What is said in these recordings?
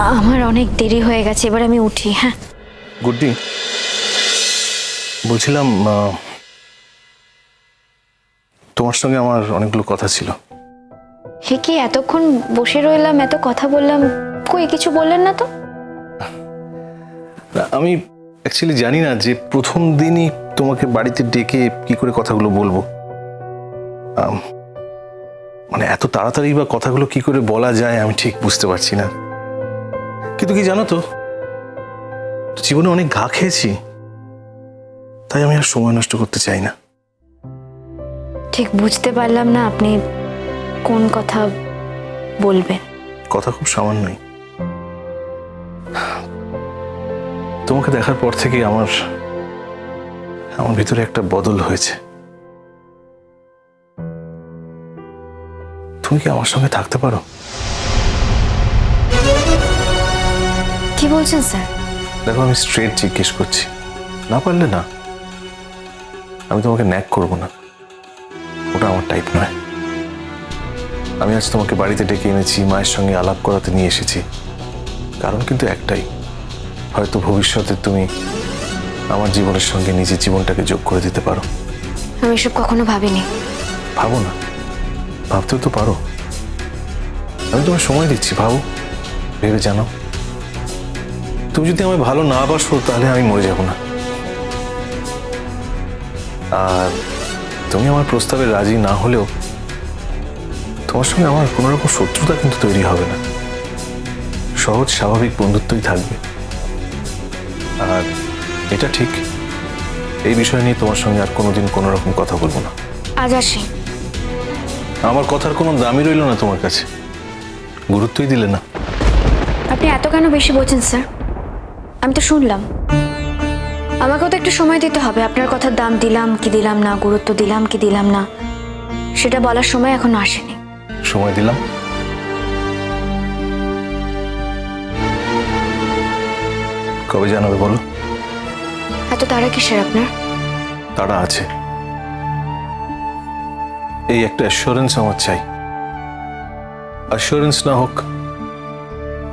আমার অনেক দেরি হয়ে গেছে, এবার আমি উঠি। হ্যাঁ গুড্ডি, বলছিলাম তোমার সঙ্গে আমার অনেকগুলো কথা ছিল। সে কি এতক্ষণ বসে রইলাম, এত কথা বললাম, কই কিছু বললেন না তো? আমি অ্যাকচুয়ালি জানি না যে প্রথম দিনই তোমাকে বাড়িতে ডেকে কি করে কথাগুলো বলবো। মানে এত তাড়াতাড়ি বা কথাগুলো কি করে বলা যায় আমি ঠিক বুঝতে পারছি না। কিন্তু কি জানো তো, জীবনে অনেক ঘা খেয়েছি, তাই আমি আর সময় নষ্ট করতে চাই না। ঠিক বুঝতে পারলাম না আপনি কোন কথা বলবেন। কথা খুব সামান্যই। তোমাকে দেখার পর থেকে আমার ভিতরে একটা বদল হয়েছে। তুমি কি আমার সঙ্গে থাকতে পারো? কি বলছেন স্যার? দেখো, আমি স্ট্রেট জিজ্ঞেস করছি, না পারলে না। আমি তোমাকে ন্যাক করব না, ওটা আমার টাইপ নয়। আমি আজ তোমাকে বাড়িতে ডেকে এনেছি, মায়ের সঙ্গে আলাপ করাতে নিয়ে এসেছি, কারণ কিন্তু একটাই, হয়তো ভবিষ্যতে তুমি আমার জীবনের সঙ্গে নিজের জীবনটাকে যোগ করে দিতে পারো। আমি এসব কখনো ভাবিনি। ভাবো না, ভাবতেও তো পারো। আমি তোমায় সময় দিচ্ছি, ভাবো, ভেবে জানো। তুমি যদি আমায় ভালো না বাসো তাহলে আমি মরে যাব না। আর তুমি আমার প্রস্তাবে রাজি না হলেও তোমার সঙ্গে আমার কোনো রকম শত্রুতা কিন্তু তৈরি হবে না, সহজ স্বাভাবিক বন্ধুত্বই থাকবে। আর এটা ঠিক, এই বিষয় নিয়ে তোমার সঙ্গে আর কোনোদিন কোনো রকম কথা বলবো না। আজ আসি। আমার কথার কোনো দামই রইল না তোমার কাছে, গুরুত্বই দিলে না। আপনি এত কেন বেশি বলছেন স্যার? আমি তো শুনলাম, আমাকেও তো একটু সময় দিতে হবে। আপনার কথার দাম দিলাম কি দিলাম না, গুরুত্ব দিলাম কি দিলাম না, সেটা বলার সময় এখনো আসেনি। সময় দিলাম, কবে জানাবে বলো? এত তাড়া কিসের আপনার? তারা আছে, এই একটা অ্যাসুরেন্স আমার চাই। অ্যাসুরেন্স না হোক,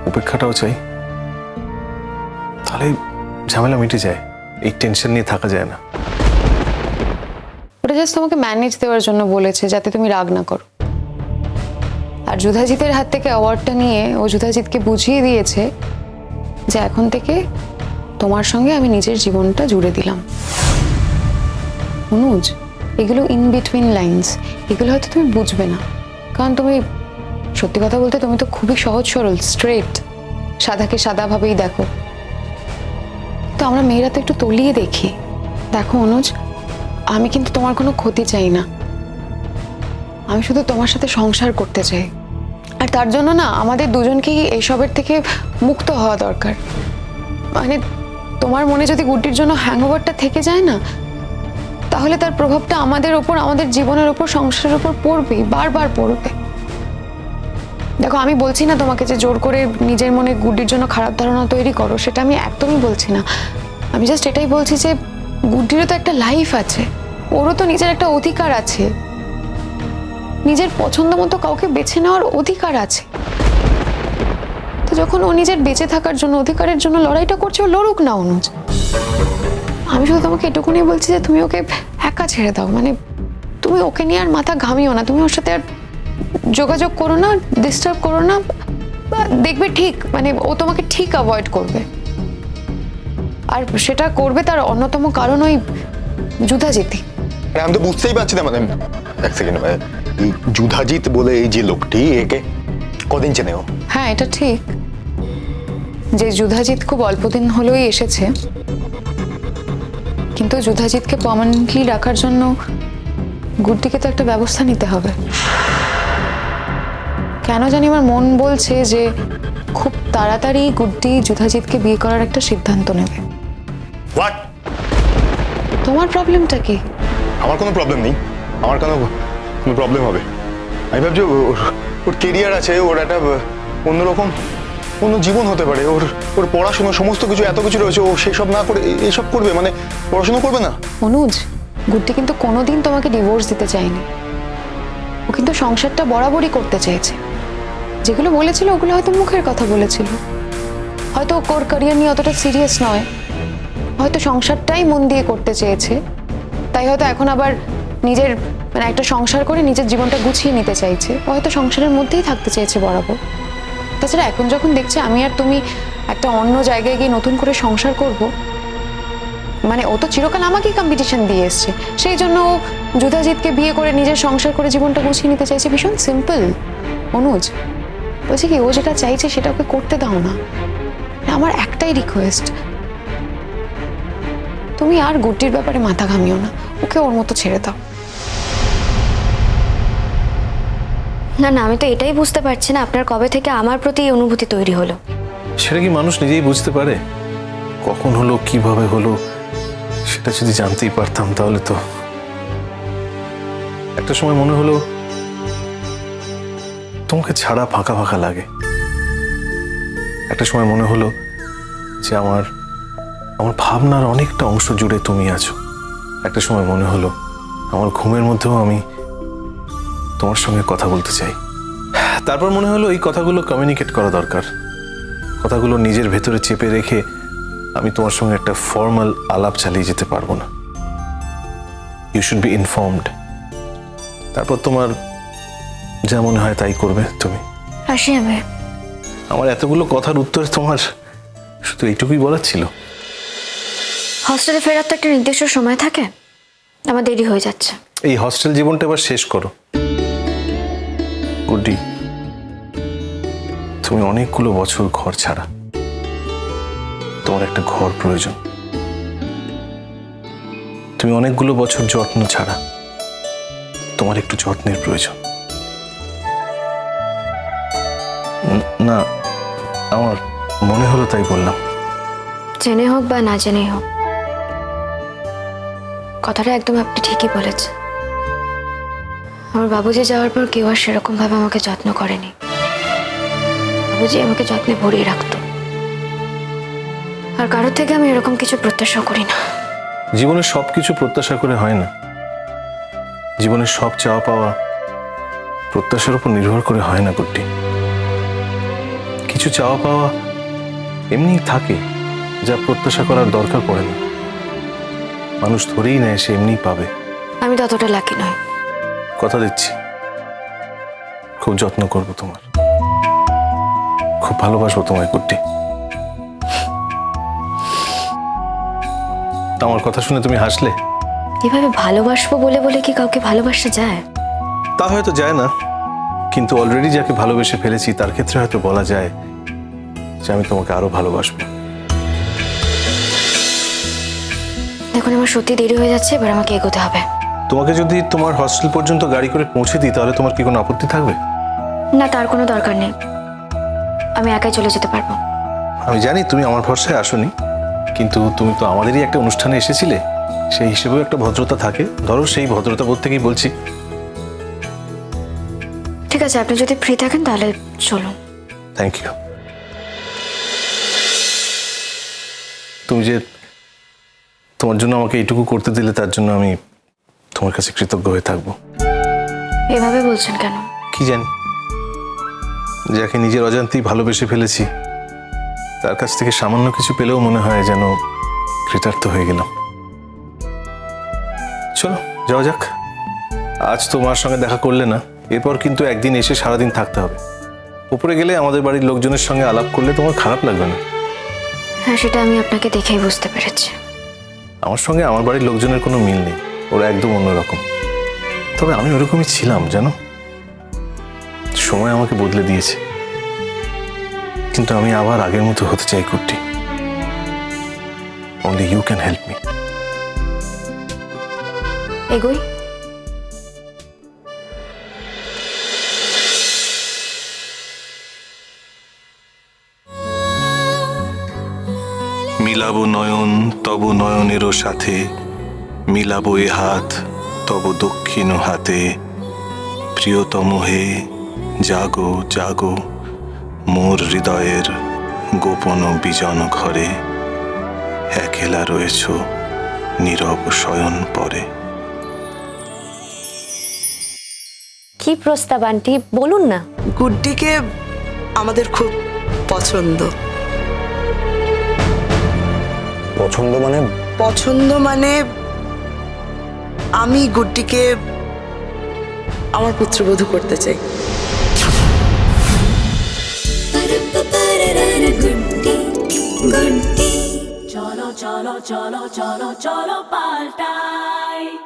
উপেক্ষাটাও চাই, তাহলে ঝামেলা মিটে যায়, এই টেনশন নিয়ে থাকা যায় না। ওটা জাস্ট তোমাকে ম্যানেজ দেওয়ার জন্য বলেছে, যাতে তুমি রাগ না করো। আর যুধাজিতের হাত থেকে অ্যাওয়ার্ডটা নিয়ে ও যুধাজিৎকে বুঝিয়ে দিয়েছে যে এখন থেকে তোমার সঙ্গে আমি নিজের জীবনটা জুড়ে দিলাম। অনুজ, এগুলো ইন বিটুইন লাইন্স, এগুলো হয়তো তুমি বুঝবে না, কারণ তুমি, সত্যি কথা বলতে, তুমি তো খুবই সহজ সরল, স্ট্রেট, সাদাকে সাদাভাবেই দেখো। তো আমরা মেয়েরা তো একটু তলিয়ে দেখি। দেখো অনুজ, আমি কিন্তু তোমার কোনো ক্ষতি চাই না, আমি শুধু তোমার সাথে সংসার করতে চাই। আর তার জন্য না আমাদের দুজনকেই এসবের থেকে মুক্ত হওয়া দরকার। মানে তোমার মনে যদি গুড্ডির জন্য হ্যাংওভারটা থেকে যায় না, তাহলে তার প্রভাবটা আমাদের ওপর, আমাদের জীবনের ওপর, সংসারের ওপর পড়বেই, বারবার পড়বে। দেখো, আমি বলছি না তোমাকে যে জোর করে নিজের মনে গুড্ডির জন্য খারাপ ধারণা তৈরি করো, সেটা আমি একদমই বলছি না। আমি জাস্ট এটাই বলছি যে গুড্ডিরও তো একটা লাইফ আছে, ওরও তো নিজের একটা অধিকার আছে, নিজের পছন্দ মতো কাউকে বেছে নেওয়ার অধিকার আছে। তো যখন ও নিজের বেঁচে থাকার জন্য, অধিকারের জন্য লড়াইটা করছে, ও লড়ুক না অনুজ। আমি শুধু তোমাকে এটুকুনি বলছি যে তুমি ওকে একা ছেড়ে দাও। মানে তুমি ওকে নিয়ে আর মাথা ঘামিও না, তুমি ওর সাথে আর যোগাযোগ করো না, ডিস্টার্ব করো না। দেখবে ঠিক, মানে ও তোমাকে ঠিক অ্যাভয়েড করবে। আর সেটা করবে তার অন্যতম কারণ ওই যুধাজিৎই। আমি তো বুঝতেই পারছি না, মানে এক সেকেন্ড, এই যুধাজিৎ বলে এই যে লোকটি, একে কদিন চেনে ও? হ্যাঁ, এটা ঠিক যে যুধাজিৎ খুব অল্প দিন হলোই এসেছে, কিন্তু যুধাজিৎকে পার্মানেন্টলি রাখার জন্য গুড্ডিকে তো একটা ব্যবস্থা নিতে হবে। কেন জানি আমার মন বলছে যে খুব তাড়াতাড়ি গুড্ডি যুধাজিৎকে বিয়ে করার একটা সিদ্ধান্ত নেবে। হোয়াট? তোমার প্রবলেমটা কি? আমার কোনো প্রবলেম নেই, আমার কোনো প্রবলেম হবে? আমি ভাবছি ওর কেরিয়ার আছে, ওর একটা অন্যরকম অন্য জীবন হতে পারে, ওর পড়াশোনা সমস্ত কিছু, এত কিছু রয়েছে, ও সেসব না করে এসব করবে? মানে পড়াশোনা করবে না? অনুজ, গুড্ডি কিন্তু কোনোদিন তোমাকে ডিভোর্স দিতে চায়নি, ও কিন্তু সংসারটা বরাবরই করতে চেয়েছে। যেগুলো বলেছিল ওগুলো হয়তো মুখের কথা বলেছিল, হয়তো ওর ক্যারিয়ার নিয়ে অতটা সিরিয়াস নয়, হয়তো সংসারটাই মন দিয়ে করতে চেয়েছে, তাই হয়তো এখন আবার নিজের মানে একটা সংসার করে নিজের জীবনটা গুছিয়ে নিতে চাইছে। ও হয়তো সংসারের মধ্যেই থাকতে চেয়েছে বরাবর। তাছাড়া এখন যখন দেখছে আমি আর তুমি একটা অন্য জায়গায় গিয়ে নতুন করে সংসার করব, মানে ও তো চিরকাল আমাকেই কম্পিটিশন দিয়ে এসছে, সেই জন্য ও যুধাজিৎকে বিয়ে করে নিজের সংসার করে জীবনটা গুছিয়ে নিতে চাইছে। ভীষণ সিম্পল অনুজ। বলছি কি, ও যেটা চাইছে সেটা ওকে করতে দাও না। আমার একটাই রিকোয়েস্ট, তুমি আর গুড্ডির ব্যাপারে মাথা ঘামিও না, ওকে ওর মতো ছেড়ে দাও। না না, আমি তো এটাই বুঝতে পারছি না আপনার কবে থেকে আমার প্রতি এই অনুভূতি তৈরি হলো। সেটা কি মানুষ নিজেই বুঝতে পারে? কখন হলো, কিভাবে হলো, সেটা যদি জানতেই পারতাম তাহলে তো। একটা সময় মনে হলো তোমাকে ছাড়া ফাঁকা ফাঁকা লাগে। একটা সময় মনে হলো যে আমার ভাবনার অনেকটা অংশ জুড়ে তুমি আছো। একটা সময় মনে হলো আমার ঘুমের মধ্যেও আমি তোমার সঙ্গে কথা বলতে চাই। তারপর মনে হলো এই কথাগুলো কমিউনিকেট করা দরকার। কথাগুলো নিজের ভেতরে চেপে রেখে আমি তোমার সঙ্গে একটা ফর্মাল আলাপ চালিয়ে যেতে পারবো না। You should be informed. তারপর তোমার যা মনে হয় তাই করবে তুমি। আসি আমি। আমার এতগুলো কথার উত্তরে তোমার শুধু এইটুকুই বলার ছিল? হস্টেলে ফেরার তো একটা নির্দিষ্ট সময় থাকে, আমার দেরি হয়ে যাচ্ছে। এই হস্টেল জীবনটা এবার শেষ করো গুড্ডি। তুমি অনেকগুলো বছর ঘর ছাড়া, তোমার একটা ঘর প্রয়োজন। তুমি অনেকগুলো বছর যত্ন ছাড়া, তোমার একটু যত্নের প্রয়োজন। না, আমার মনে হলো তাই বললাম। জেনে হোক বা না জেনেই হোক, কথাটা একদম আপনি ঠিকই বলেছেন। আমার বাবুজি যাওয়ার পর কেউ আর সেরকম ভাবে আমাকে যত্ন করেনি। বাবুজি আমাকে যত্নে ভরিয়ে রাখতো, আর কারোর থেকে আমি এরকম কিছু প্রত্যাশা করি না। জীবনে সবকিছু প্রত্যাশা করে হয় না। জীবনের সব চাওয়া পাওয়া প্রত্যাশার উপর নির্ভর করে হয় না গুড্ডি। কিছু চাওয়া পাওয়া এমনি থাকে, যা প্রত্যাশা করার দরকার পড়ে না। মানুষ ধরেই নেয় সে এমনি পাবে। আমি ততটা লাকি নয়। কথা দিচ্ছি, খুব যত্ন করব তোমার, খুব ভালোবাসবো তোমায় গুড্ডি। আমার কথা শুনে তুমি হাসলে। এভাবে ভালোবাসবো বলে বলে কি কাউকে ভালোবাসা যায়? তা হয়তো যায় না, কিন্তু অলরেডি যাকে ভালোবেসে ফেলেছি তার ক্ষেত্রে হয়তো বলা যায় যে আমি তোমাকে আরো ভালোবাসবো। দেখুন, আমার সত্যি দেরি হয়ে যাচ্ছে, এবার আমাকে এগোতে হবে। তোমাকে যদি তোমার হস্টেল পর্যন্ত গাড়ি করে পৌঁছে দিই তাহলে তোমার কি কোনো আপত্তি থাকবে? না, তার কোনো দরকার নেই, আমি একাই চলে যেতে পারবো। আমি জানি তুমি আমার ভরসায় আসোনি, কিন্তু তুমি তো আমাদেরই একটা অনুষ্ঠানে এসেছিলে, সেই হিসেবেও একটা ভদ্রতা থাকে। ধরো সেই ভদ্রতা বোধ থেকেই বলছি। ঠিক আছে, আপনি যদি ফ্রি থাকেন তাহলে চলুন। Thank you. তুমি যে তোমার জন্য আমাকে এইটুকু করতে দিলে তার জন্য আমি তোমার কাছে কৃতজ্ঞ হয়ে থাকবো। এভাবে বলছেন কেন? কি জানি, যাকে নিজের অজান্তেই ভালোবেসে ফেলেছি তার কাছ থেকে সামান্য কিছু পেলেও মনে হয় যেন কৃতার্থ হয়ে গেলাম। চলো যাওয়া যাক। আজ তোমার সঙ্গে দেখা করলে না, এরপর কিন্তু একদিন এসে সারাদিন থাকতে হবে। উপরে গেলে আমাদের বাড়ির লোকজনের সঙ্গে আলাপ করলে তোমার খারাপ লাগবে না? হ্যাঁ, সেটা আমি আপনাকে দেখেই বুঝতে পেরেছি। আমার সঙ্গে আমার বাড়ির লোকজনের কোনো মিল নেই, ওরা একদম অন্যরকম। তবে আমি ওরকমই ছিলাম জানো। সময় আমাকে বদলে দিয়েছে, কিন্তু আমি আবার আগের মতো হতে চাই কুট্টি। Only you can help me. এগোই। মিলাবো নয়ন তব নয়নেরও সাথে, মিলাবো এ হাত তব দক্ষিণ হাতে। প্রিয়তম হে জাগো জাগো, মোর হৃদয়ের গোপন বিজন ঘরে। একলা রয়েছ নীরব শয়ন পরে। কি প্রস্তাব আন্টি, বলুন না। গুড্ডিকে আমাদের খুব পছন্দ। পছন্দ মানে? পছন্দ মানে আমি গুড্ডিকে আমার পুত্রবধূ করতে চাই। cholo cholo cholo cholo cholo paltai